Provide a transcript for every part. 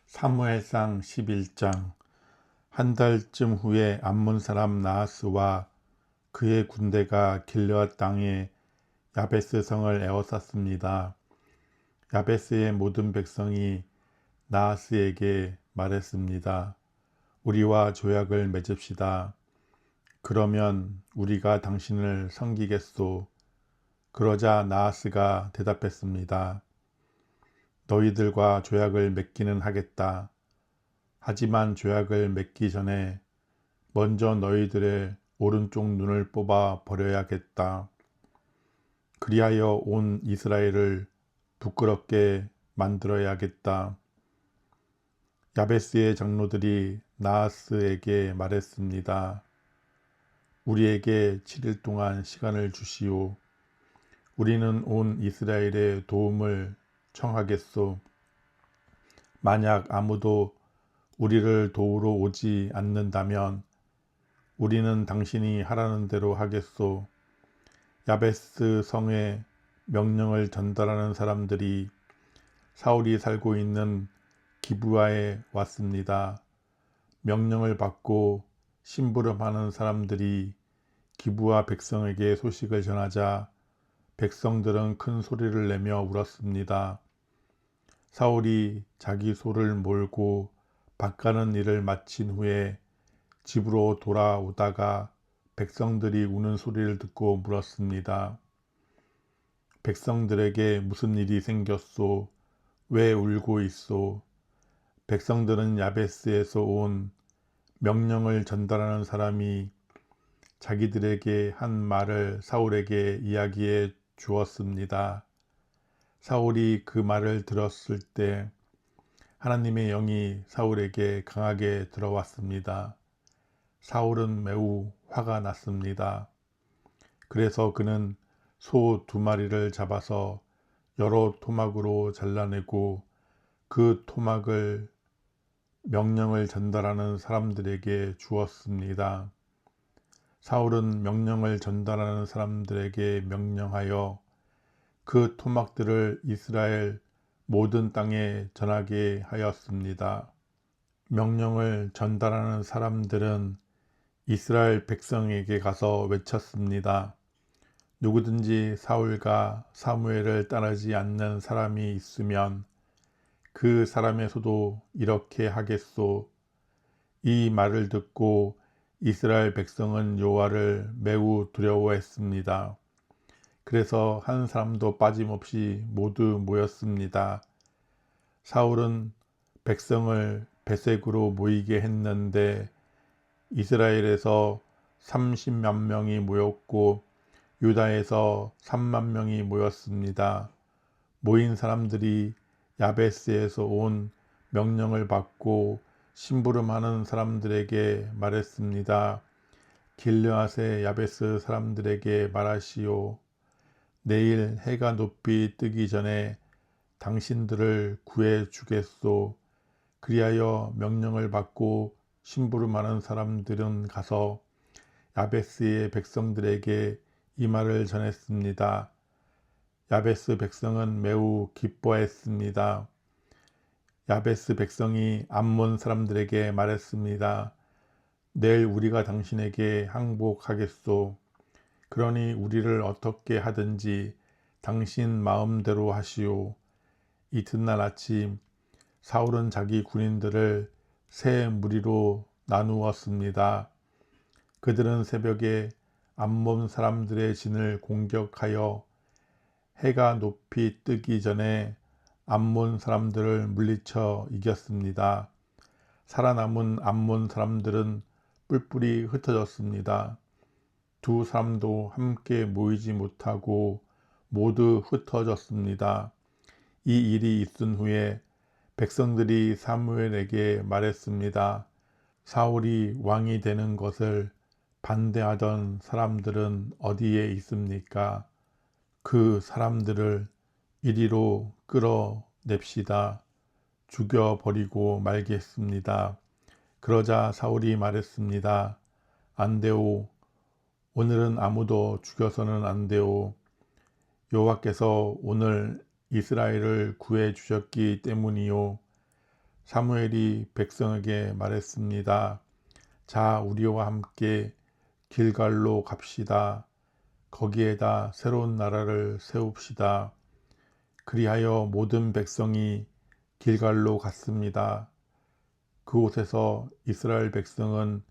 사무엘상 11장. 한 달쯤 후에 암몬 사람 나하스와 그의 군대가 길르앗 땅에 야베스 성을 에워쌌습니다. 야베스의 모든 백성이 나하스에게 말했습니다. 우리와 조약을 맺읍시다. 그러면 우리가 당신을 섬기겠소. 그러자 나하스가 대답했습니다. 너희들과 조약을 맺기는 하겠다. 하지만 조약을 맺기 전에 먼저 너희들의 오른쪽 눈을 뽑아 버려야겠다. 그리하여 온 이스라엘을 부끄럽게 만들어야겠다. 야베스의 장로들이 나하스에게 말했습니다. 우리에게 7일 동안 시간을 주시오. 우리는 온 이스라엘의 도움을 청하겠소. 만약 아무도 우리를 도우러 오지 않는다면 우리는 당신이 하라는 대로 하겠소. 야베스 성에 명령을 전달하는 사람들이 사울이 살고 있는 기브아에 왔습니다. 명령을 받고 심부름하는 사람들이 기브아 백성에게 소식을 전하자 백성들은 큰 소리를 내며 울었습니다. 사울이 자기 소를 몰고 밭가는 일을 마친 후에 집으로 돌아오다가 백성들이 우는 소리를 듣고 물었습니다. 백성들에게 무슨 일이 생겼소? 왜 울고 있소? 백성들은 야베스에서 온 명령을 전달하는 사람이 자기들에게 한 말을 사울에게 이야기해 주었습니다. 사울이 그 말을 들었을 때 하나님의 영이 사울에게 강하게 들어왔습니다. 사울은 매우 화가 났습니다. 그래서 그는 소 2마리를 잡아서 여러 토막으로 잘라내고 그 토막을 명령을 전달하는 사람들에게 주었습니다. 사울은 명령을 전달하는 사람들에게 명령하여 그 토막들을 이스라엘 모든 땅에 전하게 하였습니다. 명령을 전달하는 사람들은 이스라엘 백성에게 가서 외쳤습니다. 누구든지 사울과 사무엘을 따르지 않는 사람이 있으면 그 사람의 소도 이렇게 하겠소. 이 말을 듣고 이스라엘 백성은 여호와를 매우 두려워했습니다. 그래서 한 사람도 빠짐없이 모두 모였습니다. 사울은 백성을 베색으로 모이게 했는데 이스라엘에서 30만 명이 모였고 유다에서 3만 명이 모였습니다. 모인 사람들이 야베스에서 온 명령을 받고 심부름하는 사람들에게 말했습니다. 길르앗의 야베스 사람들에게 말하시오. 내일 해가 높이 뜨기 전에 당신들을 구해 주겠소. 그리하여 명령을 받고 심부름하는 사람들은 가서 야베스의 백성들에게 이 말을 전했습니다. 야베스 백성은 매우 기뻐했습니다. 야베스 백성이 암몬 사람들에게 말했습니다. 내일 우리가 당신에게 항복하겠소. 그러니 우리를 어떻게 하든지 당신 마음대로 하시오. 이튿날 아침 사울은 자기 군인들을 세 무리로 나누었습니다. 그들은 새벽에 암몬 사람들의 진을 공격하여 해가 높이 뜨기 전에 암몬 사람들을 물리쳐 이겼습니다. 살아남은 암몬 사람들은 뿔뿔이 흩어졌습니다. 두 사람도 함께 모이지 못하고 모두 흩어졌습니다. 이 일이 있은 후에 백성들이 사무엘에게 말했습니다. 사울이 왕이 되는 것을 반대하던 사람들은 어디에 있습니까? 그 사람들을 이리로 끌어냅시다. 죽여버리고 말겠습니다. 그러자 사울이 말했습니다. 안 되오. 오늘은 아무도 죽여서는 안 되오. 여호와께서 오늘 이스라엘을 구해 주셨기 때문이요. 사무엘이 백성에게 말했습니다. 자, 우리와 함께 길갈로 갑시다. 거기에다 새로운 나라를 세웁시다. 그리하여 모든 백성이 길갈로 갔습니다. 그곳에서 이스라엘 백성은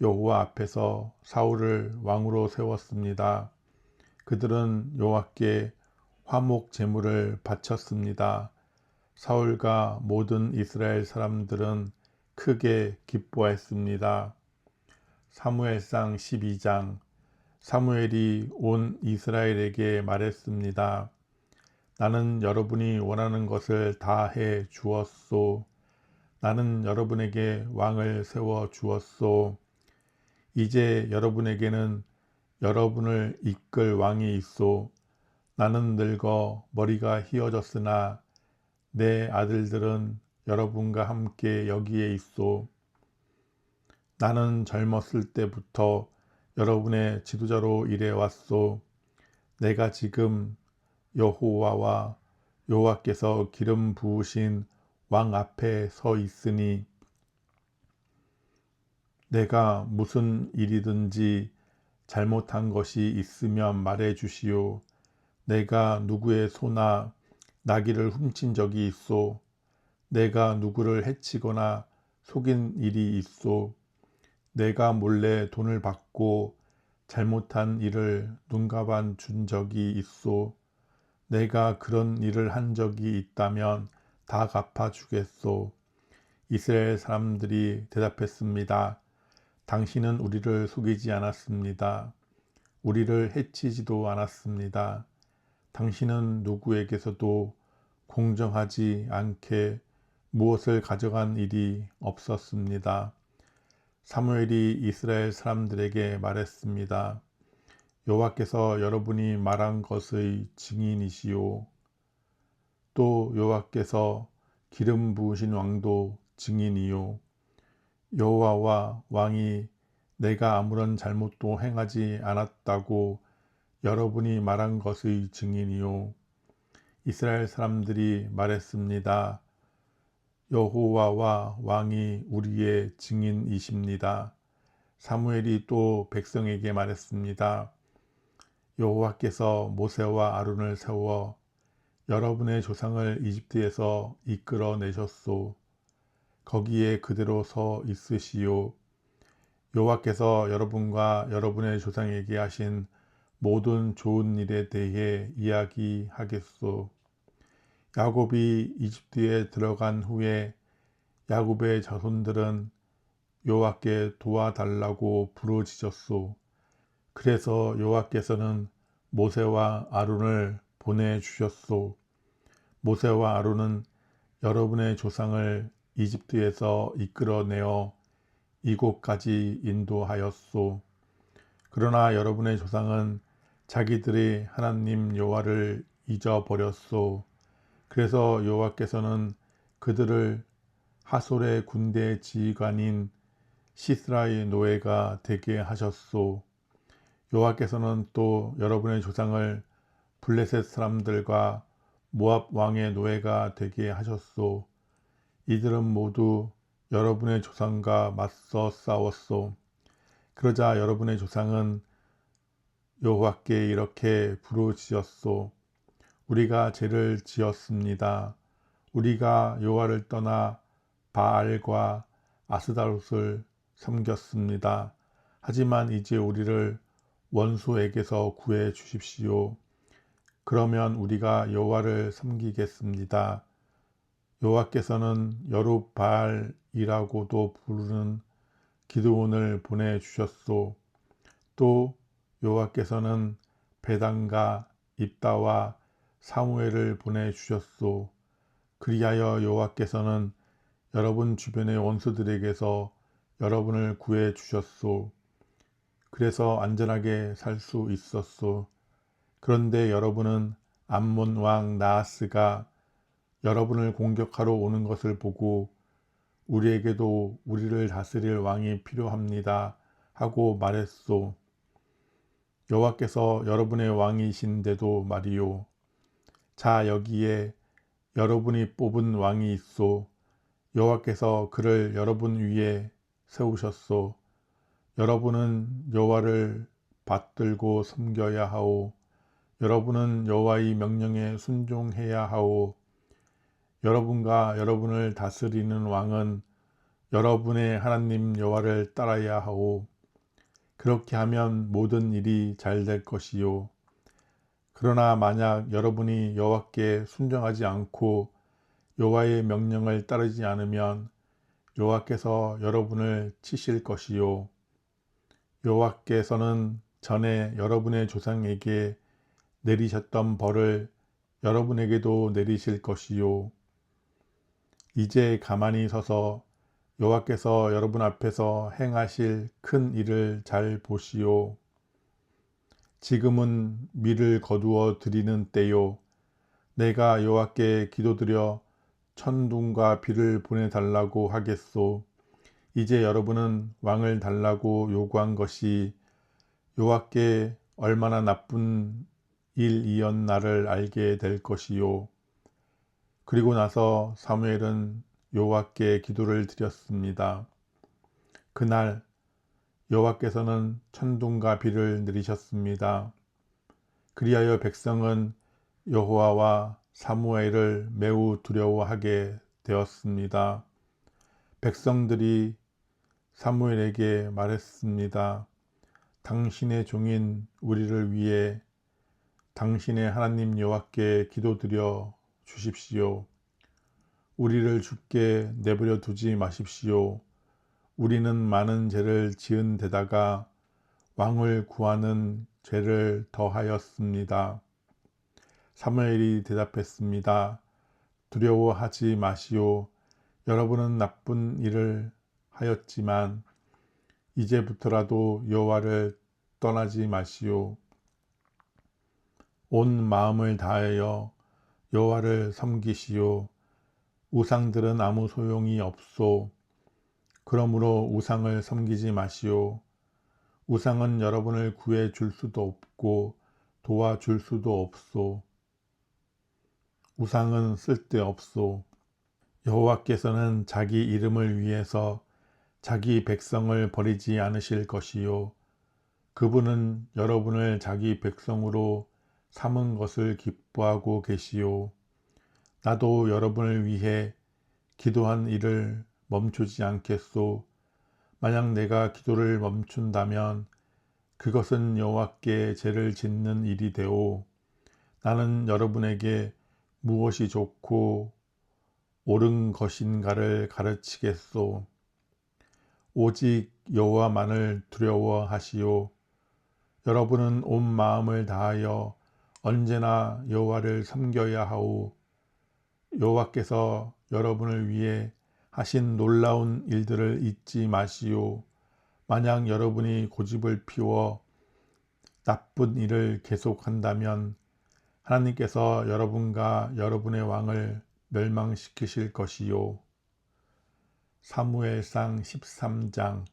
여호와 앞에서 사울을 왕으로 세웠습니다. 그들은 여호와께 화목 제물을 바쳤습니다. 사울과 모든 이스라엘 사람들은 크게 기뻐했습니다. 사무엘상 12장. 사무엘이 온 이스라엘에게 말했습니다. 나는 여러분이 원하는 것을 다 해 주었소. 나는 여러분에게 왕을 세워 주었소. 이제 여러분에게는 여러분을 이끌 왕이 있소. 나는 늙어 머리가 휘어졌으나 내 아들들은 여러분과 함께 여기에 있소. 나는 젊었을 때부터 여러분의 지도자로 일해왔소. 내가 지금 여호와와 여호와께서 기름 부으신 왕 앞에 서 있으니 내가 무슨 일이든지 잘못한 것이 있으면 말해 주시오. 내가 누구의 소나 나귀를 훔친 적이 있소. 내가 누구를 해치거나 속인 일이 있소. 내가 몰래 돈을 받고 잘못한 일을 눈가반 준 적이 있소. 내가 그런 일을 한 적이 있다면 다 갚아주겠소. 이스라엘 사람들이 대답했습니다. 당신은 우리를 속이지 않았습니다. 우리를 해치지도 않았습니다. 당신은 누구에게서도 공정하지 않게 무엇을 가져간 일이 없었습니다. 사무엘이 이스라엘 사람들에게 말했습니다. 여호와께서 여러분이 말한 것의 증인이시오. 또 여호와께서 기름 부으신 왕도 증인이요. 여호와와 왕이 내가 아무런 잘못도 행하지 않았다고 여러분이 말한 것의 증인이요. 이스라엘 사람들이 말했습니다. 여호와와 왕이 우리의 증인이십니다. 사무엘이 또 백성에게 말했습니다. 여호와께서 모세와 아론을 세워 여러분의 조상을 이집트에서 이끌어내셨소. 거기에 그대로 서 있으시오. 여호와께서 여러분과 여러분의 조상에게 하신 모든 좋은 일에 대해 이야기하겠소. 야곱이 이집트에 들어간 후에 야곱의 자손들은 여호와께 도와달라고 부르짖었소. 그래서 여호와께서는 모세와 아론을 보내주셨소. 모세와 아론은 여러분의 조상을 이집트에서 이끌어내어 이곳까지 인도하였소. 그러나 여러분의 조상은 자기들의 하나님 여호와를 잊어버렸소. 그래서 여호와께서는 그들을 하솔의 군대 지휘관인 시스라의 노예가 되게 하셨소. 여호와께서는 또 여러분의 조상을 블레셋 사람들과 모압 왕의 노예가 되게 하셨소. 이들은 모두 여러분의 조상과 맞서 싸웠소. 그러자 여러분의 조상은 여호와께 이렇게 부르짖었소. 우리가 죄를 지었습니다. 우리가 여호와를 떠나 바알과 아스다롯을 섬겼습니다. 하지만 이제 우리를 원수에게서 구해 주십시오. 그러면 우리가 여호와를 섬기겠습니다. 여호와께서는 여룹바알이라고도 부르는 기드온을 보내주셨소. 또 여호와께서는 베단과 입다와 사무엘을 보내주셨소. 그리하여 여호와께서는 여러분 주변의 원수들에게서 여러분을 구해 주셨소. 그래서 안전하게 살 수 있었소. 그런데 여러분은 암몬 왕 나하스가 여러분을 공격하러 오는 것을 보고 우리에게도 우리를 다스릴 왕이 필요합니다 하고 말했소. 여호와께서 여러분의 왕이신데도 말이요. 자, 여기에 여러분이 뽑은 왕이 있소. 여호와께서 그를 여러분 위에 세우셨소. 여러분은 여호와를 받들고 섬겨야 하오. 여러분은 여호와의 명령에 순종해야 하오. 여러분과 여러분을 다스리는 왕은 여러분의 하나님 여호와를 따라야 하오. 그렇게 하면 모든 일이 잘 될 것이요. 그러나 만약 여러분이 여호와께 순종하지 않고 여호와의 명령을 따르지 않으면 여호와께서 여러분을 치실 것이요. 여호와께서는 전에 여러분의 조상에게 내리셨던 벌을 여러분에게도 내리실 것이요. 이제 가만히 서서 여호와께서 여러분 앞에서 행하실 큰 일을 잘 보시오. 지금은 밀을 거두어 드리는 때요. 내가 여호와께 기도드려 천둥과 비를 보내달라고 하겠소. 이제 여러분은 왕을 달라고 요구한 것이 여호와께 얼마나 나쁜 일이었나를 알게 될 것이요. 그리고 나서 사무엘은 여호와께 기도를 드렸습니다. 그날 여호와께서는 천둥과 비를 내리셨습니다. 그리하여 백성은 여호와와 사무엘을 매우 두려워하게 되었습니다. 백성들이 사무엘에게 말했습니다. 당신의 종인 우리를 위해 당신의 하나님 여호와께 기도드려 주십시오. 우리를 죽게 내버려 두지 마십시오. 우리는 많은 죄를 지은 데다가 왕을 구하는 죄를 더하였습니다. 사무엘이 대답했습니다. 두려워하지 마시오. 여러분은 나쁜 일을 하였지만 이제부터라도 여호와를 떠나지 마시오. 온 마음을 다하여 여호와를 섬기시오. 우상들은 아무 소용이 없소. 그러므로 우상을 섬기지 마시오. 우상은 여러분을 구해 줄 수도 없고 도와줄 수도 없소. 우상은 쓸데없소. 여호와께서는 자기 이름을 위해서 자기 백성을 버리지 않으실 것이요. 그분은 여러분을 자기 백성으로 삼은 것을 기뻐하고 계시오. 나도 여러분을 위해 기도한 일을 멈추지 않겠소. 만약 내가 기도를 멈춘다면 그것은 여호와께 죄를 짓는 일이 되오. 나는 여러분에게 무엇이 좋고 옳은 것인가를 가르치겠소. 오직 여호와만을 두려워하시오. 여러분은 온 마음을 다하여 언제나 여호와를 섬겨야 하오. 여호와께서 여러분을 위해 하신 놀라운 일들을 잊지 마시오. 만약 여러분이 고집을 피워 나쁜 일을 계속한다면 하나님께서 여러분과 여러분의 왕을 멸망시키실 것이요. 사무엘상 13장.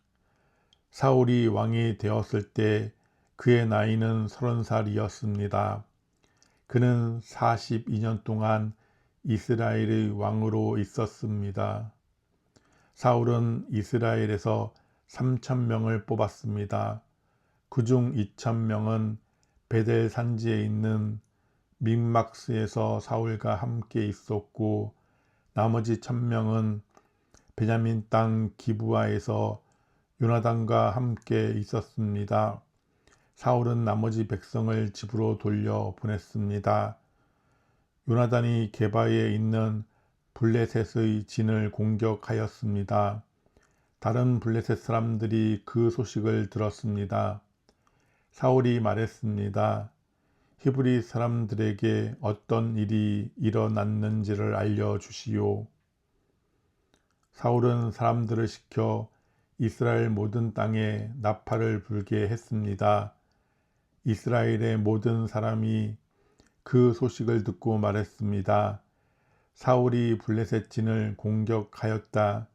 사울이 왕이 되었을 때 그의 나이는 30살이었습니다. 그는 42년 동안 이스라엘의 왕으로 있었습니다. 사울은 이스라엘에서 3,000명을 뽑았습니다. 그중 2,000명은 베델 산지에 있는 믹막스에서 사울과 함께 있었고 나머지 1,000명은 베냐민 땅 기브아에서 요나단과 함께 있었습니다. 사울은 나머지 백성을 집으로 돌려 보냈습니다. 요나단이 게바에 있는 블레셋의 진을 공격하였습니다. 다른 블레셋 사람들이 그 소식을 들었습니다. 사울이 말했습니다. 히브리 사람들에게 어떤 일이 일어났는지를 알려주시오. 사울은 사람들을 시켜 이스라엘 모든 땅에 나팔을 불게 했습니다. 이스라엘의 모든 사람이 그 소식을 듣고 말했습니다. 사울이 블레셋 진을 공격하였다.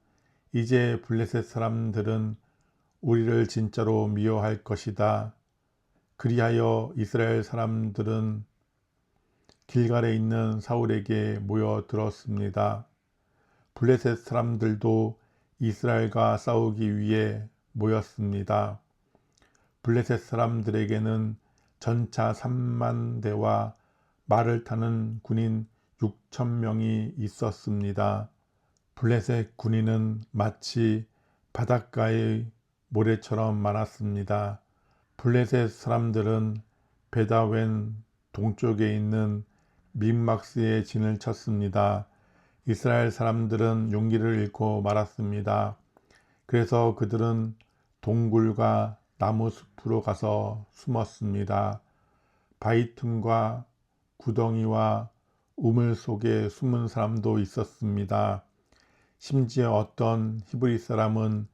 이제 블레셋 사람들은 우리를 진짜로 미워할 것이다. 그리하여 이스라엘 사람들은 길갈에 있는 사울에게 모여들었습니다. 블레셋 사람들도 이스라엘과 싸우기 위해 모였습니다. 블레셋 사람들에게는 전차 3만 대와 말을 타는 군인 6천 명이 있었습니다. 블레셋 군인은 마치 바닷가의 모래처럼 많았습니다. 블레셋 사람들은 베다웬 동쪽에 있는 민막스에 진을 쳤습니다. 이스라엘 사람들은 용기를 잃고 말았습니다. 그래서 그들은 동굴과 나무 숲으로 가서 숨었습니다. 바위 틈과 구덩이와 우물 속에 숨은 사람도 있었습니다. 심지어 어떤 히브리 사람은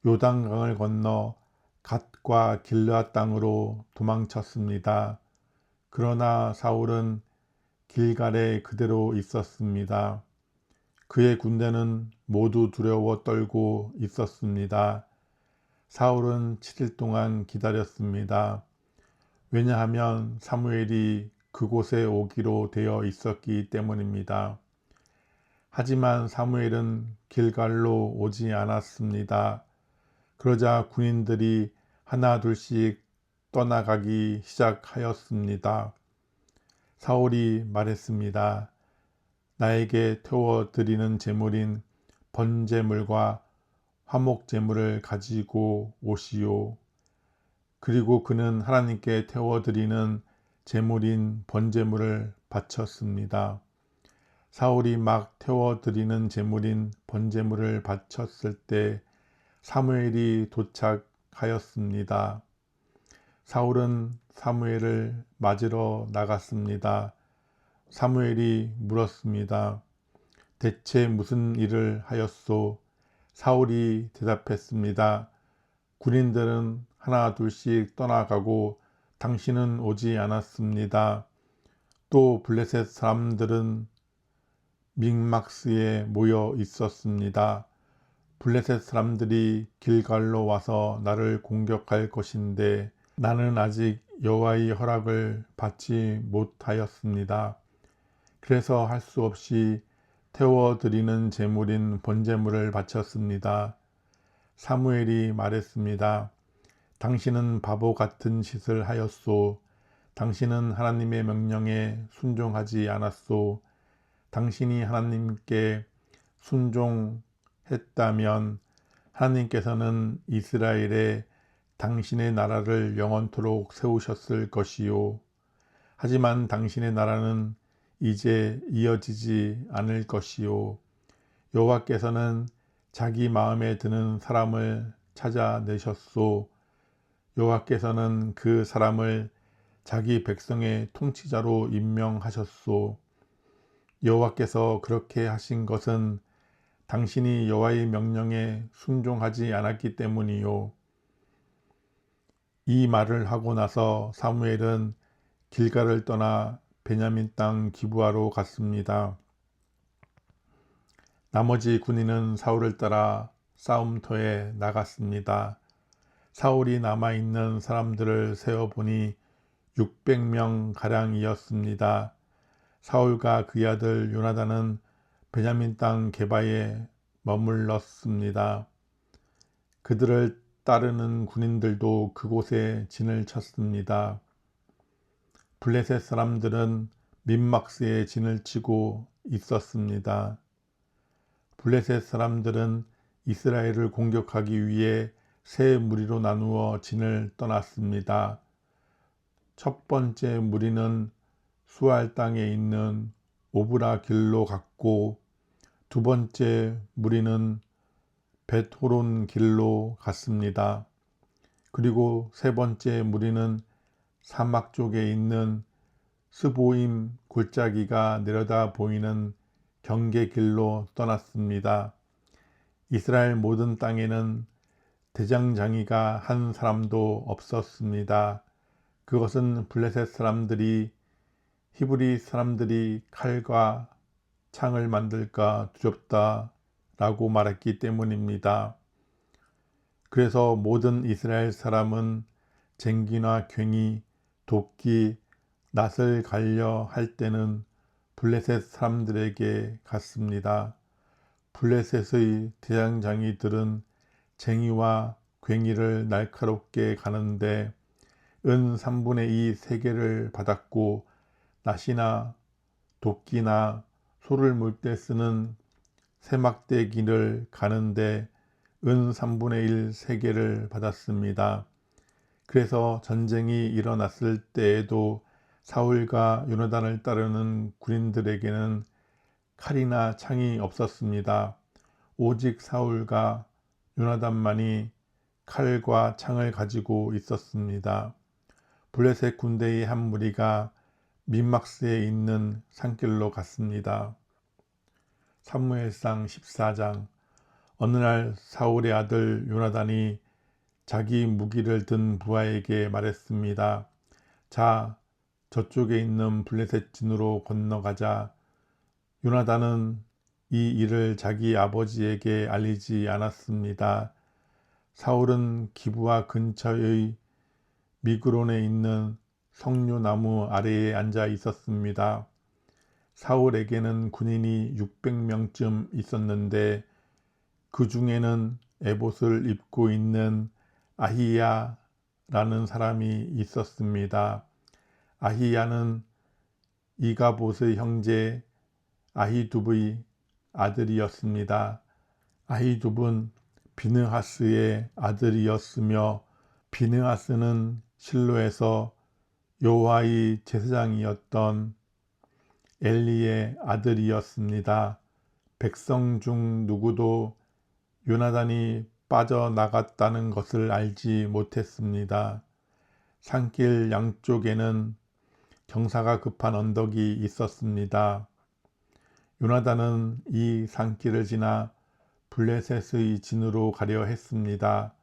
요단강을 건너 갓과 길르앗 땅으로 도망쳤습니다. 그러나 사울은 길갈에 그대로 있었습니다. 그의 군대는 모두 두려워 떨고 있었습니다. 사울은 7일 동안 기다렸습니다. 왜냐하면 사무엘이 그곳에 오기로 되어 있었기 때문입니다. 하지만 사무엘은 길갈로 오지 않았습니다. 그러자 군인들이 하나 둘씩 떠나가기 시작하였습니다. 사울이 말했습니다. 나에게 태워드리는 제물인 번제물과 화목제물을 가지고 오시오. 그리고 그는 하나님께 태워드리는 제물인 번제물을 바쳤습니다. 사울이 막 태워드리는 제물인 번제물을 바쳤을 때 사무엘이 도착하였습니다. 사울은 사무엘을 맞으러 나갔습니다. 사무엘이 물었습니다. 대체 무슨 일을 하였소? 사울이 대답했습니다. 군인들은 하나 둘씩 떠나가고 당신은 오지 않았습니다. 또 블레셋 사람들은 믹막스에 모여 있었습니다. 블레셋 사람들이 길갈로 와서 나를 공격할 것인데 나는 아직 여호와의 허락을 받지 못하였습니다. 그래서 할 수 없이 태워드리는 제물인 번제물을 바쳤습니다. 사무엘이 말했습니다. 당신은 바보 같은 짓을 하였소. 당신은 하나님의 명령에 순종하지 않았소. 당신이 하나님께 순종했다면 하나님께서는 이스라엘에 당신의 나라를 영원토록 세우셨을 것이요. 하지만 당신의 나라는 이제 이어지지 않을 것이요. 여호와께서는 자기 마음에 드는 사람을 찾아내셨소. 여호와께서는 그 사람을 자기 백성의 통치자로 임명하셨소. 여호와께서 그렇게 하신 것은 당신이 여호와의 명령에 순종하지 않았기 때문이요. 이 말을 하고 나서 사무엘은 길갈을 떠나 베냐민 땅 기브아로 갔습니다. 나머지 군인은 사울을 따라 싸움터에 나갔습니다. 사울이 남아있는 사람들을 세어보니 600명 가량이었습니다. 사울과 그의 아들 요나단은 베냐민 땅 게바에 머물렀습니다. 그들을 따르는 군인들도 그곳에 진을 쳤습니다. 블레셋 사람들은 민막스에 진을 치고 있었습니다. 블레셋 사람들은 이스라엘을 공격하기 위해 세 무리로 나누어 진을 떠났습니다. 첫 번째 무리는 수알 땅에 있는 오브라 길로 갔고 두 번째 무리는 벳호론 길로 갔습니다. 그리고 세 번째 무리는 사막 쪽에 있는 스보임 골짜기가 내려다 보이는 경계길로 떠났습니다. 이스라엘 모든 땅에는 대장장이가 한 사람도 없었습니다. 그것은 블레셋 사람들이 히브리 사람들이 칼과 창을 만들까 두렵다라고 말했기 때문입니다. 그래서 모든 이스라엘 사람은 쟁기나 괭이, 도끼, 낫을 갈려 할 때는 블레셋 사람들에게 갔습니다. 블레셋의 대장장이들은 쟁이와 괭이를 날카롭게 가는데 은 3분의 2 세겔을 받았고, 낫이나 도끼나 소를 물 때 쓰는 세막대기를 가는데 은 3분의 1 세겔을 받았습니다. 그래서 전쟁이 일어났을 때에도 사울과 요나단을 따르는 군인들에게는 칼이나 창이 없었습니다. 오직 사울과 요나단만이 칼과 창을 가지고 있었습니다. 블레셋 군대의 한 무리가 민막스에 있는 산길로 갔습니다. 사무엘상 14장. 어느 날 사울의 아들 요나단이 자기 무기를 든 부하에게 말했습니다. 자, 저쪽에 있는 블레셋 진으로 건너가자. 요나단은 이 일을 자기 아버지에게 알리지 않았습니다. 사울은 기브아 근처의 미그론에 있는 석류나무 아래에 앉아 있었습니다. 사울에게는 군인이 600명쯤 있었는데 그 중에는 에봇을 입고 있는 아히야라는 사람이 있었습니다. 아히야는 이가봇의 형제 아히둡의 아들이었습니다. 아히둡은 비느하스의 아들이었으며 비느하스는 실로에서 여호와의 제사장이었던 엘리의 아들이었습니다. 백성 중 누구도 요나단이 빠져나갔다는 것을 알지 못했습니다. 산길 양쪽에는 경사가 급한 언덕이 있었습니다. 요나단은 이 산길을 지나 블레셋의 진으로 가려 했습니다.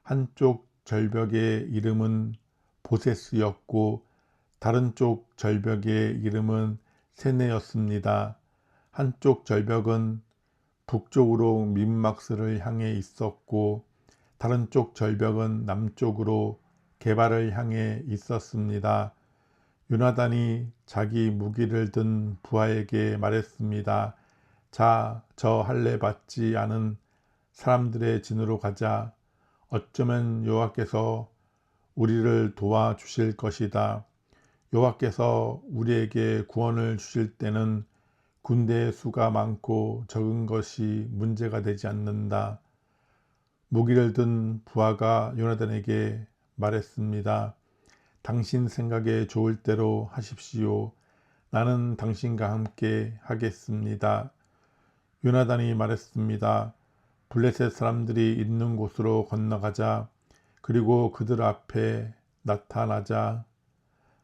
한쪽 절벽의 이름은 보세스였고 다른 쪽 절벽의 이름은 세네였습니다. 한쪽 절벽은 북쪽으로 민막스를 향해 있었고 다른 쪽 절벽은 남쪽으로 게발을 향해 있었습니다. 요나단이 자기 무기를 든 부하에게 말했습니다. 자, 저 할례 받지 않은 사람들의 진으로 가자. 어쩌면 여호와께서 우리를 도와주실 것이다. 여호와께서 우리에게 구원을 주실 때는 군대의 수가 많고 적은 것이 문제가 되지 않는다. 무기를 든 부하가 요나단에게 말했습니다. 당신 생각에 좋을 대로 하십시오. 나는 당신과 함께 하겠습니다. 요나단이 말했습니다. 블레셋 사람들이 있는 곳으로 건너가자. 그리고 그들 앞에 나타나자.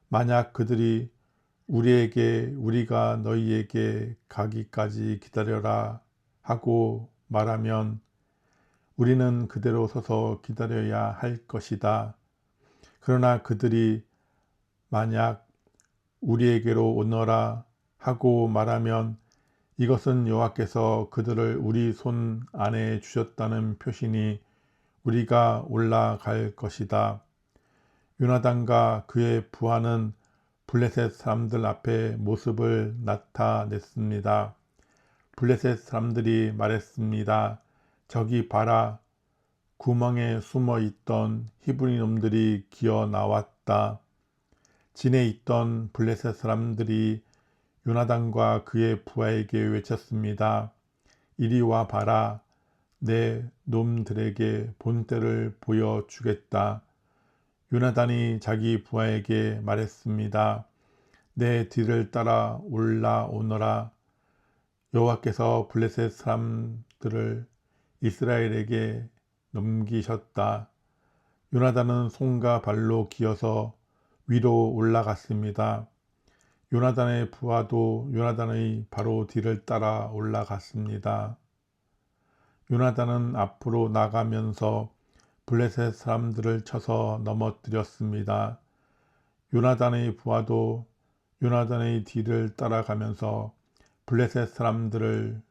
만약 그들이 우리에게 우리가 너희에게 가기까지 기다려라 하고 말하면 우리는 그대로 서서 기다려야 할 것이다. 그러나 그들이 만약 우리에게로 오너라 하고 말하면 이것은 여호와께서 그들을 우리 손 안에 주셨다는 표시니 우리가 올라갈 것이다. 요나단과 그의 부하는 블레셋 사람들 앞에 모습을 나타냈습니다. 블레셋 사람들이 말했습니다. 저기 봐라. 구멍에 숨어 있던 히브리 놈들이 기어 나왔다. 진에 있던 블레셋 사람들이 요나단과 그의 부하에게 외쳤습니다. 이리 와 봐라. 내 놈들에게 본때를 보여주겠다. 요나단이 자기 부하에게 말했습니다. 내 뒤를 따라 올라오너라. 여호와께서 블레셋 사람들을 이스라엘에게 넘기셨다. 요나단은 손과 발로 기어서 위로 올라갔습니다. 요나단의 부하도 요나단의 바로 뒤를 따라 올라갔습니다. 요나단은 앞으로 나가면서 블레셋 사람들을 쳐서 넘어뜨렸습니다. 요나단의 부하도 요나단의 뒤를 따라가면서 블레셋 사람들을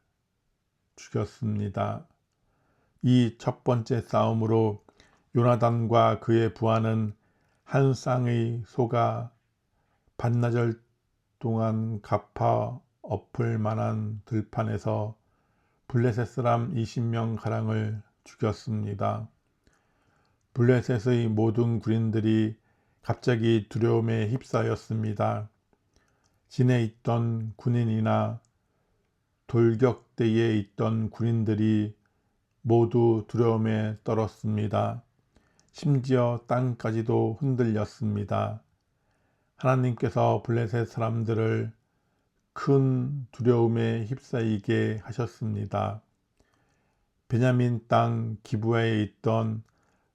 죽였습니다. 이 첫 번째 싸움으로 요나단과 그의 부하는 한 쌍의 소가 반나절 동안 갚아 엎을 만한 들판에서 블레셋 사람 20명 가량을 죽였습니다. 블레셋의 모든 군인들이 갑자기 두려움에 휩싸였습니다. 진에 있던 군인이나 돌격대에 있던 군인들이 모두 두려움에 떨었습니다. 심지어 땅까지도 흔들렸습니다. 하나님께서 블레셋 사람들을 큰 두려움에 휩싸이게 하셨습니다. 베냐민 땅 기브아에 있던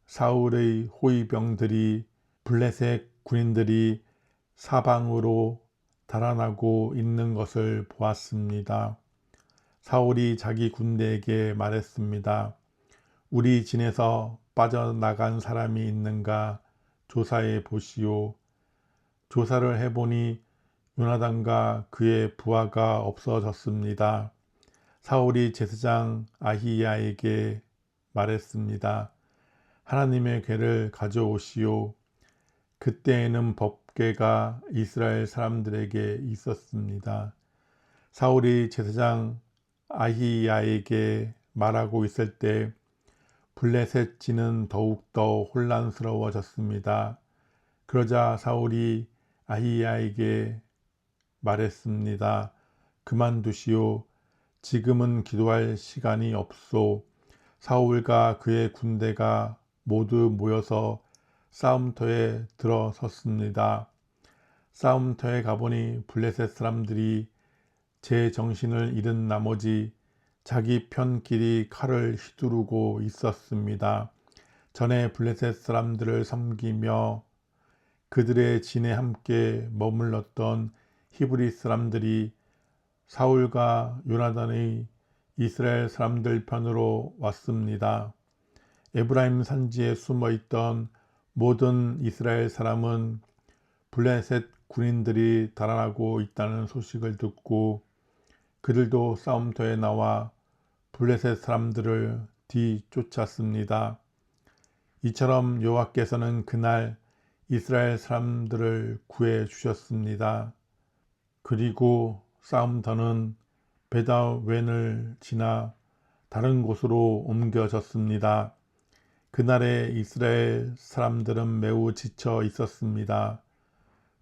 사울의 호위병들이 블레셋 군인들이 사방으로 달아나고 있는 것을 보았습니다. 사울이 자기 군대에게 말했습니다. 우리 진에서 빠져나간 사람이 있는가 조사해 보시오. 조사를 해보니 요나단과 그의 부하가 없어졌습니다. 사울이 제사장 아히야에게 말했습니다. 하나님의 궤를 가져오시오. 그때에는 법궤가 이스라엘 사람들에게 있었습니다. 사울이 제사장 아히야에게 말하고 있을 때 블레셋 진은 더욱더 혼란스러워졌습니다. 그러자 사울이 아히야에게 말했습니다. 그만두시오. 지금은 기도할 시간이 없소. 사울과 그의 군대가 모두 모여서 싸움터에 들어섰습니다. 싸움터에 가보니 블레셋 사람들이 제 정신을 잃은 나머지 자기 편끼리 칼을 휘두르고 있었습니다. 전에 블레셋 사람들을 섬기며 그들의 진에 함께 머물렀던 히브리 사람들이 사울과 요나단의 이스라엘 사람들 편으로 왔습니다. 에브라임 산지에 숨어있던 모든 이스라엘 사람은 블레셋 군인들이 달아나고 있다는 소식을 듣고 그들도 싸움터에 나와 블레셋 사람들을 뒤쫓았습니다. 이처럼 여호와께서는 그날 이스라엘 사람들을 구해 주셨습니다. 그리고 싸움터는 베다웬을 지나 다른 곳으로 옮겨졌습니다. 그날에 이스라엘 사람들은 매우 지쳐 있었습니다.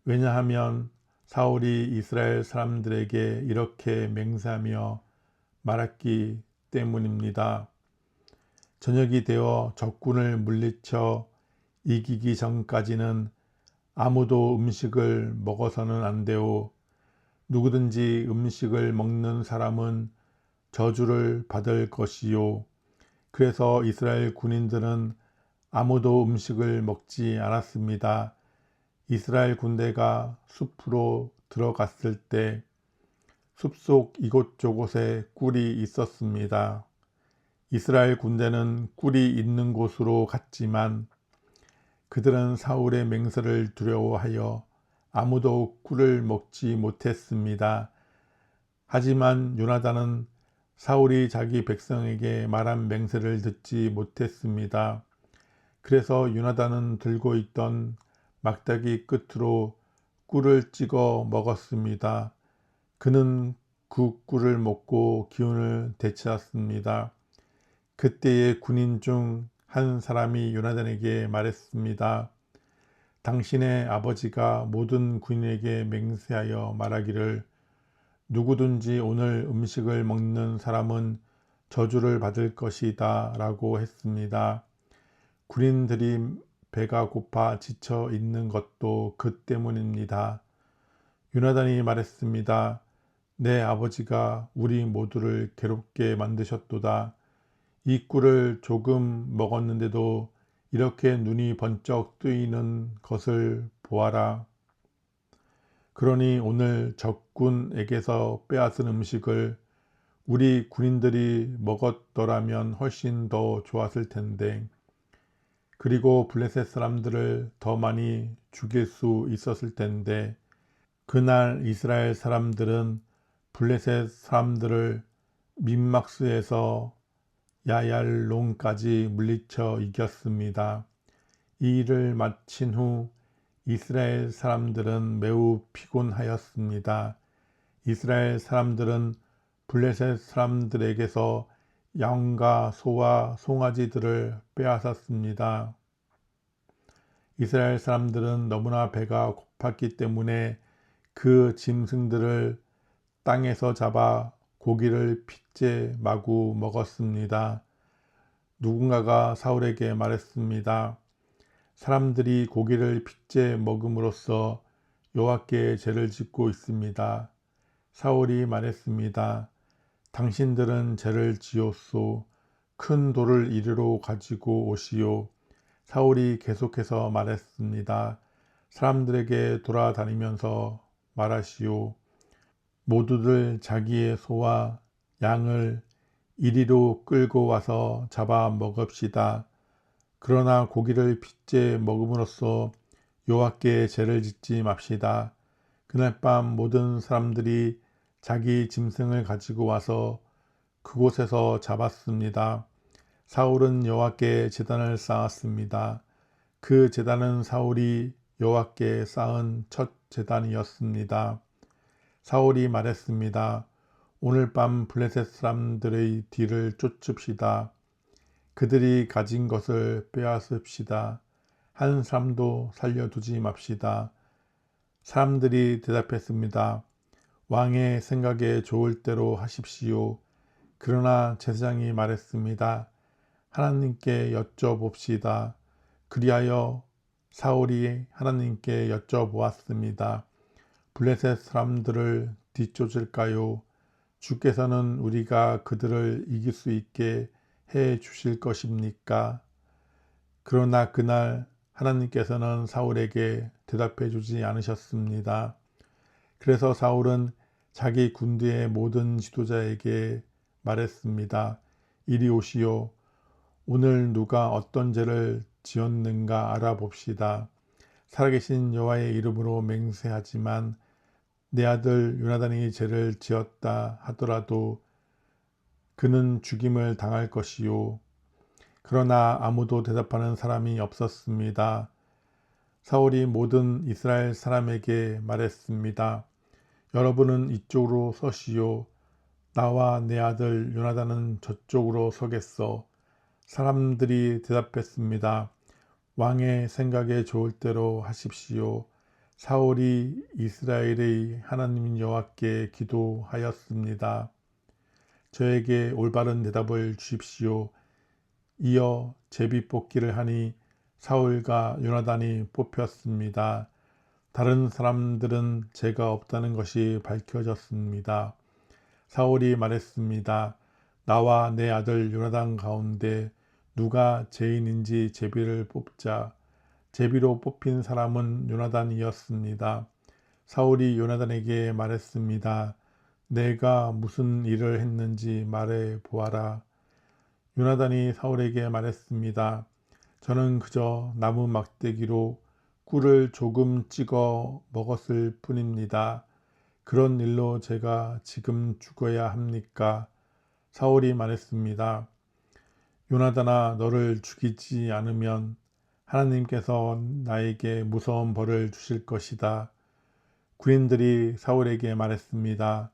왜냐하면 사울이 이스라엘 사람들에게 이렇게 맹세하며 말했기 때문입니다. 저녁이 되어 적군을 물리쳐 이기기 전까지는 아무도 음식을 먹어서는 안 되오. 누구든지 음식을 먹는 사람은 저주를 받을 것이요. 그래서 이스라엘 군인들은 아무도 음식을 먹지 않았습니다. 이스라엘 군대가 숲으로 들어갔을 때 숲속 이곳저곳에 꿀이 있었습니다. 이스라엘 군대는 꿀이 있는 곳으로 갔지만 그들은 사울의 맹세를 두려워하여 아무도 꿀을 먹지 못했습니다. 하지만 요나단은 사울이 자기 백성에게 말한 맹세를 듣지 못했습니다. 그래서 요나단은 들고 있던 막대기 끝으로 꿀을 찍어 먹었습니다. 그는 그 꿀을 먹고 기운을 되찾았습니다. 그때의 군인 중 한 사람이 요나단에게 말했습니다. 당신의 아버지가 모든 군인에게 맹세하여 말하기를 누구든지 오늘 음식을 먹는 사람은 저주를 받을 것이다 라고 했습니다. 군인들이 배가 고파 지쳐 있는 것도 그 때문입니다. 요나단이 말했습니다. 내 아버지가 우리 모두를 괴롭게 만드셨도다. 이 꿀을 조금 먹었는데도 이렇게 눈이 번쩍 뜨이는 것을 보아라. 그러니 오늘 적군에게서 빼앗은 음식을 우리 군인들이 먹었더라면 훨씬 더 좋았을 텐데, 그리고 블레셋 사람들을 더 많이 죽일 수 있었을 텐데, 그날 이스라엘 사람들은 블레셋 사람들을 민막스에서 야얄론까지 물리쳐 이겼습니다. 이 일을 마친 후 이스라엘 사람들은 매우 피곤하였습니다. 이스라엘 사람들은 블레셋 사람들에게서 양과 소와 송아지들을 빼앗았습니다. 이스라엘 사람들은 너무나 배가 고팠기 때문에 그 짐승들을 땅에서 잡아 고기를 핏째 마구 먹었습니다. 누군가가 사울에게 말했습니다. 사람들이 고기를 핏째 먹음으로써 여호와께 죄를 짓고 있습니다. 사울이 말했습니다. 당신들은 죄를 지었소. 큰 돌을 이리로 가지고 오시오. 사울이 계속해서 말했습니다. 사람들에게 돌아다니면서 말하시오. 모두들 자기의 소와 양을 이리로 끌고 와서 잡아 먹읍시다. 그러나 고기를 핏째 먹음으로써 여호와께 죄를 짓지 맙시다. 그날 밤 모든 사람들이 자기 짐승을 가지고 와서 그곳에서 잡았습니다. 사울은 여호와께 제단을 쌓았습니다. 그 제단은 사울이 여호와께 쌓은 첫 제단이었습니다. 사울이 말했습니다. 오늘 밤 블레셋 사람들의 뒤를 쫓읍시다. 그들이 가진 것을 빼앗읍시다. 한 사람도 살려두지 맙시다. 사람들이 대답했습니다. 왕의 생각에 좋을 대로 하십시오. 그러나 제사장이 말했습니다. 하나님께 여쭤봅시다. 그리하여 사울이 하나님께 여쭤보았습니다. 블레셋 사람들을 뒤쫓을까요? 주께서는 우리가 그들을 이길 수 있게 해 주실 것입니까? 그러나 그날 하나님께서는 사울에게 대답해 주지 않으셨습니다. 그래서 사울은 자기 군대의 모든 지도자에게 말했습니다. 이리 오시오. 오늘 누가 어떤 죄를 지었는가 알아봅시다. 살아계신 여호와의 이름으로 맹세하지만 내 아들 요나단이 죄를 지었다 하더라도 그는 죽임을 당할 것이요. 그러나 아무도 대답하는 사람이 없었습니다. 사울이 모든 이스라엘 사람에게 말했습니다. 여러분은 이쪽으로 서시오. 나와 내 아들 요나단은 저쪽으로 서겠어. 사람들이 대답했습니다. 왕의 생각에 좋을 대로 하십시오. 사울이 이스라엘의 하나님 여호와께 기도하였습니다. 저에게 올바른 대답을 주십시오. 이어 제비뽑기를 하니 사울과 요나단이 뽑혔습니다. 다른 사람들은 죄가 없다는 것이 밝혀졌습니다. 사울이 말했습니다. 나와 내 아들 요나단 가운데 누가 죄인인지 제비를 뽑자. 제비로 뽑힌 사람은 요나단이었습니다. 사울이 요나단에게 말했습니다. 내가 무슨 일을 했는지 말해 보아라. 요나단이 사울에게 말했습니다. 저는 그저 나무 막대기로 꿀을 조금 찍어 먹었을 뿐입니다. 그런 일로 제가 지금 죽어야 합니까? 사울이 말했습니다. 요나단아, 너를 죽이지 않으면 하나님께서 나에게 무서운 벌을 주실 것이다. 군인들이 사울에게 말했습니다.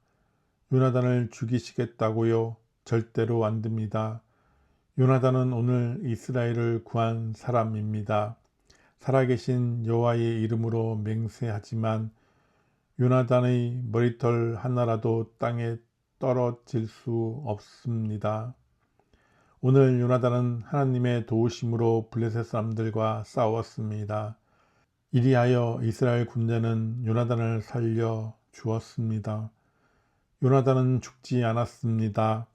요나단을 죽이시겠다고요? 절대로 안 됩니다. 요나단은 오늘 이스라엘을 구한 사람입니다. 살아계신 여호와의 이름으로 맹세하지만 요나단의 머리털 하나라도 땅에 떨어질 수 없습니다. 오늘 요나단은 하나님의 도우심으로 블레셋 사람들과 싸웠습니다. 이리하여 이스라엘 군대는 요나단을 살려 주었습니다. 요나단은 죽지 않았습니다.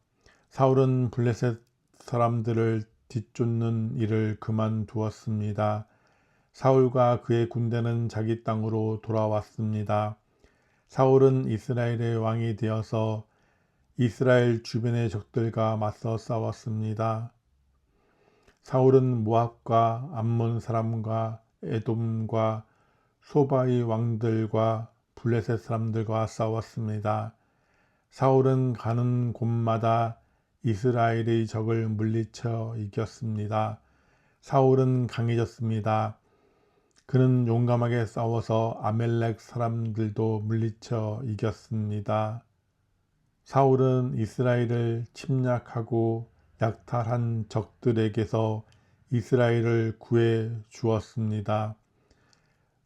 사울은 블레셋 사람들을 뒤쫓는 일을 그만두었습니다. 사울과 그의 군대는 자기 땅으로 돌아왔습니다. 사울은 이스라엘의 왕이 되어서 이스라엘 주변의 적들과 맞서 싸웠습니다. 사울은 모압과 암몬 사람과 에돔과 소바의 왕들과 블레셋 사람들과 싸웠습니다. 사울은 가는 곳마다 이스라엘의 적을 물리쳐 이겼습니다. 사울은 강해졌습니다. 그는 용감하게 싸워서 아멜렉 사람들도 물리쳐 이겼습니다. 사울은 이스라엘을 침략하고 약탈한 적들에게서 이스라엘을 구해 주었습니다.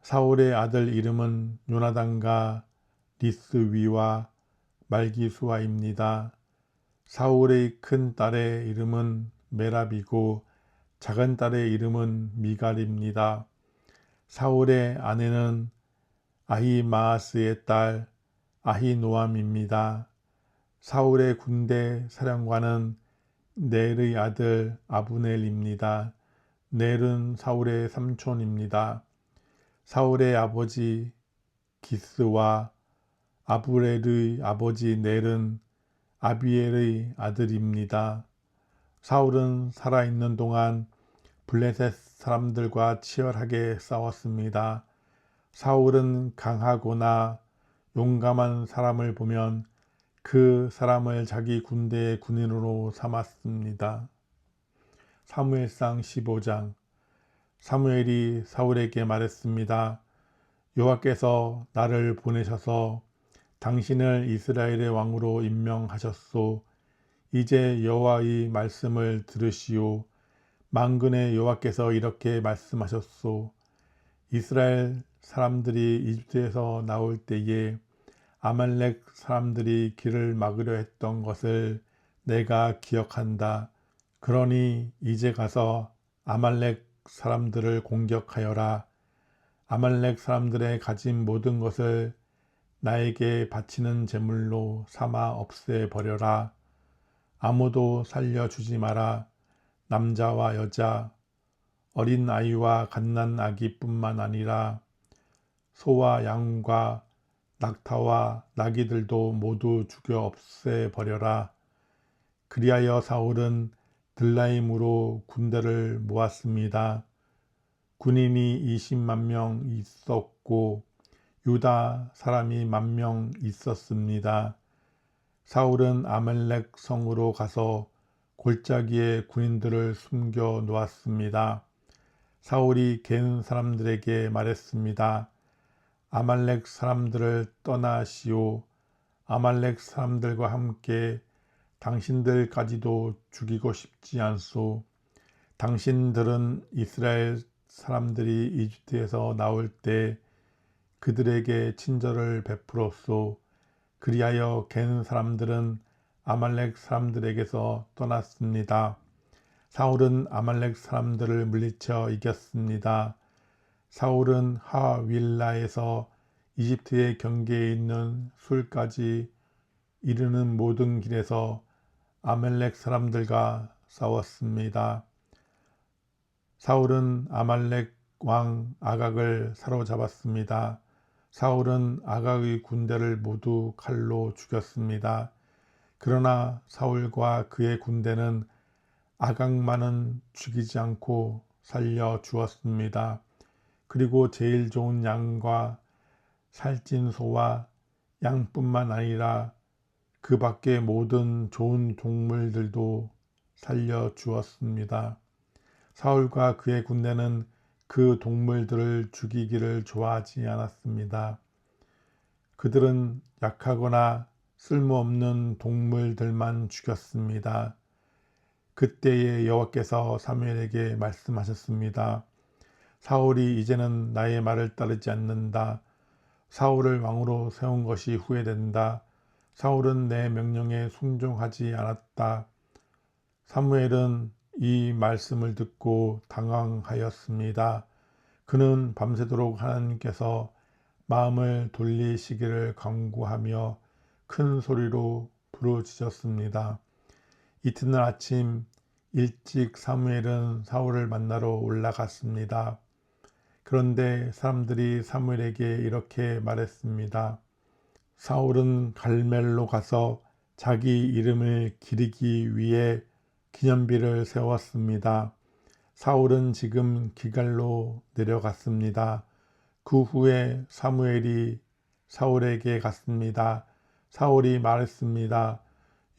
사울의 아들 이름은 요나단과 리스위와 말기수아입니다. 사울의 큰 딸의 이름은 메랍이고 작은 딸의 이름은 미갈입니다. 사울의 아내는 아히마아스의 딸 아히노암입니다. 사울의 군대 사령관은 넬의 아들 아브넬입니다. 넬은 사울의 삼촌입니다. 사울의 아버지 기스와 아브렐의 아버지 넬은 아비엘의 아들입니다. 사울은 살아있는 동안 블레셋 사람들과 치열하게 싸웠습니다. 사울은 강하거나 용감한 사람을 보면 그 사람을 자기 군대의 군인으로 삼았습니다. 사무엘상 15장. 사무엘이 사울에게 말했습니다. 여호와께서 나를 보내셔서 당신을 이스라엘의 왕으로 임명하셨소. 이제 여호와의 말씀을 들으시오. 만군의 여호와께서 이렇게 말씀하셨소. 이스라엘 사람들이 이집트에서 나올 때에 아말렉 사람들이 길을 막으려 했던 것을 내가 기억한다. 그러니 이제 가서 아말렉 사람들을 공격하여라. 아말렉 사람들의 가진 모든 것을 나에게 바치는 제물로 삼아 없애버려라. 아무도 살려주지 마라. 남자와 여자, 어린 아이와 갓난 아기뿐만 아니라 소와 양과 낙타와 나귀들도 모두 죽여 없애버려라. 그리하여 사울은 들라임으로 군대를 모았습니다. 군인이 20만 명 있었고 유다 사람이 10,000명 있었습니다. 사울은 아말렉 성으로 가서 골짜기에 군인들을 숨겨 놓았습니다. 사울이 겐 사람들에게 말했습니다. 아말렉 사람들을 떠나시오. 아말렉 사람들과 함께 당신들까지도 죽이고 싶지 않소. 당신들은 이스라엘 사람들이 이집트에서 나올 때 그들에게 친절을 베풀었소. 그리하여 겐 사람들은 아말렉 사람들에게서 떠났습니다. 사울은 아말렉 사람들을 물리쳐 이겼습니다. 사울은 하윌라에서 이집트의 경계에 있는 술까지 이르는 모든 길에서 아말렉 사람들과 싸웠습니다. 사울은 아말렉 왕 아각을 사로잡았습니다. 사울은 아각의 군대를 모두 칼로 죽였습니다. 그러나 사울과 그의 군대는 아각만은 죽이지 않고 살려 주었습니다. 그리고 제일 좋은 양과 살찐 소와 양뿐만 아니라 그 밖의 모든 좋은 동물들도 살려 주었습니다. 사울과 그의 군대는 그 동물들을 죽이기를 좋아하지 않았습니다. 그들은 약하거나 쓸모없는 동물들만 죽였습니다. 그때에 여호와께서 사무엘에게 말씀하셨습니다. 사울이 이제는 나의 말을 따르지 않는다. 사울을 왕으로 세운 것이 후회된다. 사울은 내 명령에 순종하지 않았다. 사무엘은 이 말씀을 듣고 당황하였습니다. 그는 밤새도록 하나님께서 마음을 돌리시기를 간구하며 큰 소리로 부르짖었습니다. 이튿날 아침 일찍 사무엘은 사울을 만나러 올라갔습니다. 그런데 사람들이 사무엘에게 이렇게 말했습니다. 사울은 갈멜로 가서 자기 이름을 기리기 위해 기념비를 세웠습니다. 사울은 지금 기갈로 내려갔습니다. 그 후에 사무엘이 사울에게 갔습니다. 사울이 말했습니다.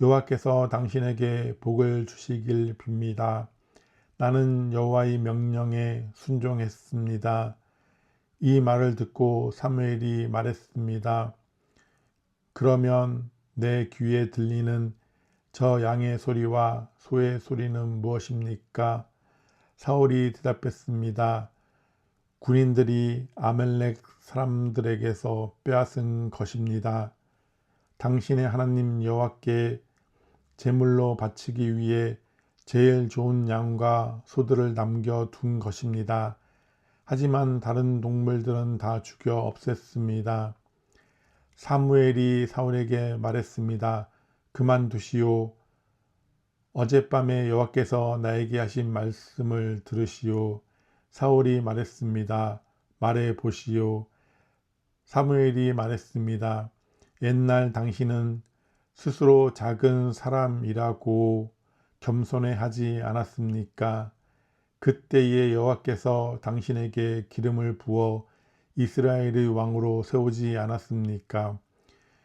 여호와께서 당신에게 복을 주시길 빕니다. 나는 여호와의 명령에 순종했습니다. 이 말을 듣고 사무엘이 말했습니다. 그러면 내 귀에 들리는 저 양의 소리와 소의 소리는 무엇입니까? 사울이 대답했습니다. 군인들이 아멜렉 사람들에게서 빼앗은 것입니다. 당신의 하나님 여호와께 제물로 바치기 위해 제일 좋은 양과 소들을 남겨둔 것입니다. 하지만 다른 동물들은 다 죽여 없앴습니다. 사무엘이 사울에게 말했습니다. 그만두시오. 어젯밤에 여호와께서 나에게 하신 말씀을 들으시오. 사울이 말했습니다. 말해 보시오. 사무엘이 말했습니다. 옛날 당신은 스스로 작은 사람이라고 겸손해하지 않았습니까? 그때에 여호와께서 당신에게 기름을 부어 이스라엘의 왕으로 세우지 않았습니까?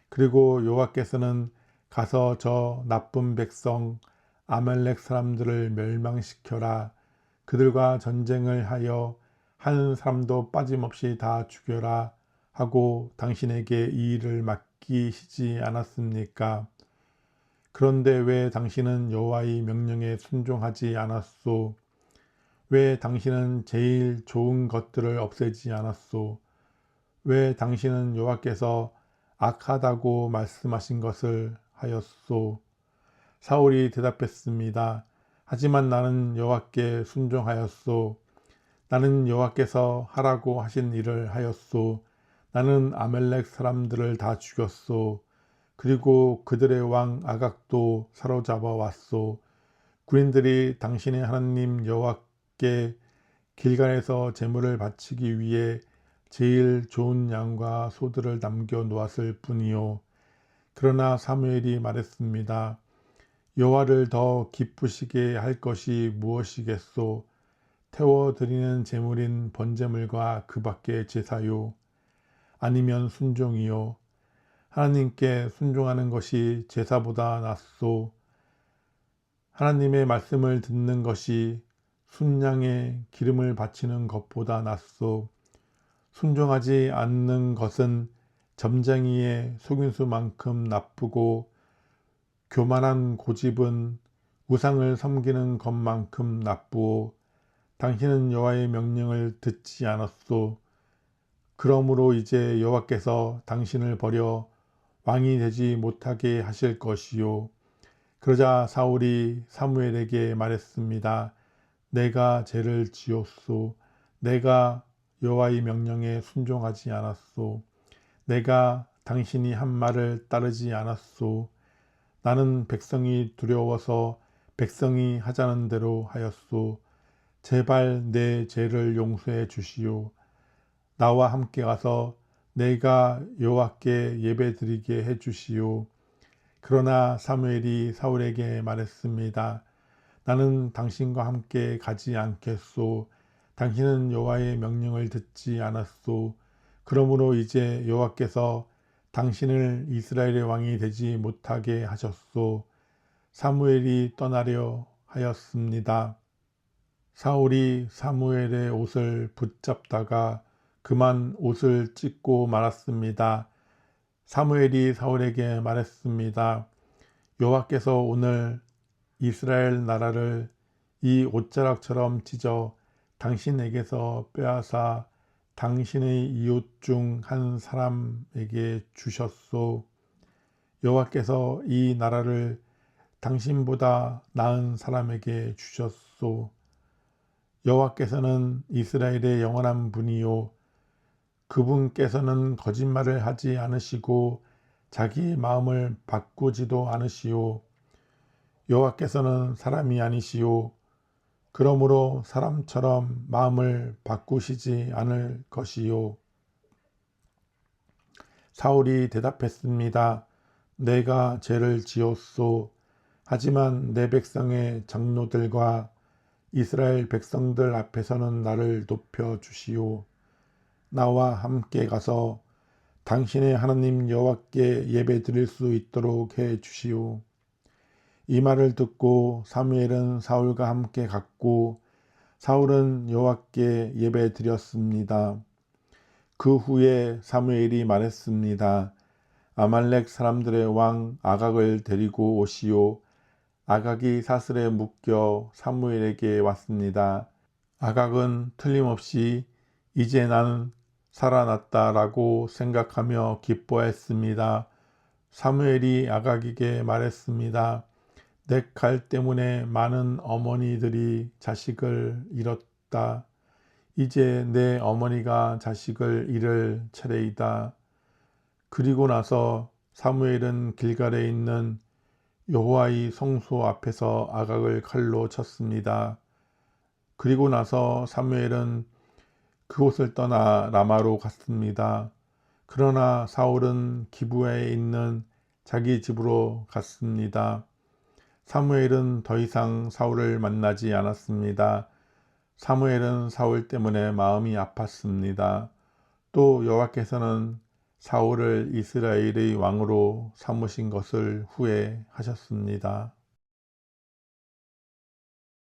그리고 여호와께서는 가서 저 나쁜 백성 아말렉 사람들을 멸망시켜라. 그들과 전쟁을 하여 한 사람도 빠짐없이 다 죽여라 하고 당신에게 이 일을 맡기시지 않았습니까? 그런데 왜 당신은 여호와의 명령에 순종하지 않았소? 왜 당신은 제일 좋은 것들을 없애지 않았소? 왜 당신은 여호와께서 악하다고 말씀하신 것을 하였소? 사울이 대답했습니다. 하지만 나는 여호와께 순종하였소. 나는 여호와께서 하라고 하신 일을 하였소. 나는 아멜렉 사람들을 다 죽였소. 그리고 그들의 왕 아각도 사로잡아 왔소. 군인들이 당신의 하나님 여호와께 길갈에서 제물을 바치기 위해 제일 좋은 양과 소들을 남겨 놓았을 뿐이요. 그러나 사무엘이 말했습니다. 여호와를 더 기쁘시게 할 것이 무엇이겠소? 태워드리는 제물인 번제물과 그 밖의 제사요. 아니면 순종이요. 하나님께 순종하는 것이 제사보다 낫소. 하나님의 말씀을 듣는 것이 순양에 기름을 바치는 것보다 낫소. 순종하지 않는 것은 점쟁이의 속임수만큼 나쁘고 교만한 고집은 우상을 섬기는 것만큼 나쁘오. 당신은 여호와의 명령을 듣지 않았소. 그러므로 이제 여호와께서 당신을 버려 왕이 되지 못하게 하실 것이요. 그러자 사울이 사무엘에게 말했습니다. 내가 죄를 지었소. 내가 여호와의 명령에 순종하지 않았소. 내가 당신이 한 말을 따르지 않았소. 나는 백성이 두려워서 백성이 하자는 대로 하였소. 제발 내 죄를 용서해 주시오. 나와 함께 가서 내가 여호와께 예배드리게 해 주시오. 그러나 사무엘이 사울에게 말했습니다. 나는 당신과 함께 가지 않겠소. 당신은 여호와의 명령을 듣지 않았소. 그러므로 이제 여호와께서 당신을 이스라엘의 왕이 되지 못하게 하셨소. 사무엘이 떠나려 하였습니다. 사울이 사무엘의 옷을 붙잡다가 그만 옷을 찢고 말았습니다. 사무엘이 사울에게 말했습니다. 여호와께서 오늘 이스라엘 나라를 이 옷자락처럼 찢어 당신에게서 빼앗아 당신의 이웃 중 한 사람에게 주셨소. 여호와께서 이 나라를 당신보다 나은 사람에게 주셨소. 여호와께서는 이스라엘의 영원한 분이요. 그분께서는 거짓말을 하지 않으시고 자기 마음을 바꾸지도 않으시오. 여호와께서는 사람이 아니시오. 그러므로 사람처럼 마음을 바꾸시지 않을 것이요. 사울이 대답했습니다. 내가 죄를 지었소. 하지만 내 백성의 장로들과 이스라엘 백성들 앞에서는 나를 높여 주시오. 나와 함께 가서 당신의 하나님 여호와께 예배 드릴 수 있도록 해 주시오. 이 말을 듣고 사무엘은 사울과 함께 갔고 사울은 여호와께 예배 드렸습니다. 그 후에 사무엘이 말했습니다. 아말렉 사람들의 왕 아각을 데리고 오시오. 아각이 사슬에 묶여 사무엘에게 왔습니다. 아각은 틀림없이 이제 나는 살아났다라고 생각하며 기뻐했습니다. 사무엘이 아각에게 말했습니다. 내 칼 때문에 많은 어머니들이 자식을 잃었다. 이제 내 어머니가 자식을 잃을 차례이다. 그리고 나서 사무엘은 길갈에 있는 여호와의 성소 앞에서 아각을 칼로 쳤습니다. 그리고 나서 사무엘은 그곳을 떠나 라마로 갔습니다. 그러나 사울은 기브아에 있는 자기 집으로 갔습니다. 사무엘은 더 이상 사울을 만나지 않았습니다. 사무엘은 사울 때문에 마음이 아팠습니다. 또 여호와께서는 사울을 이스라엘의 왕으로 삼으신 것을 후회하셨습니다.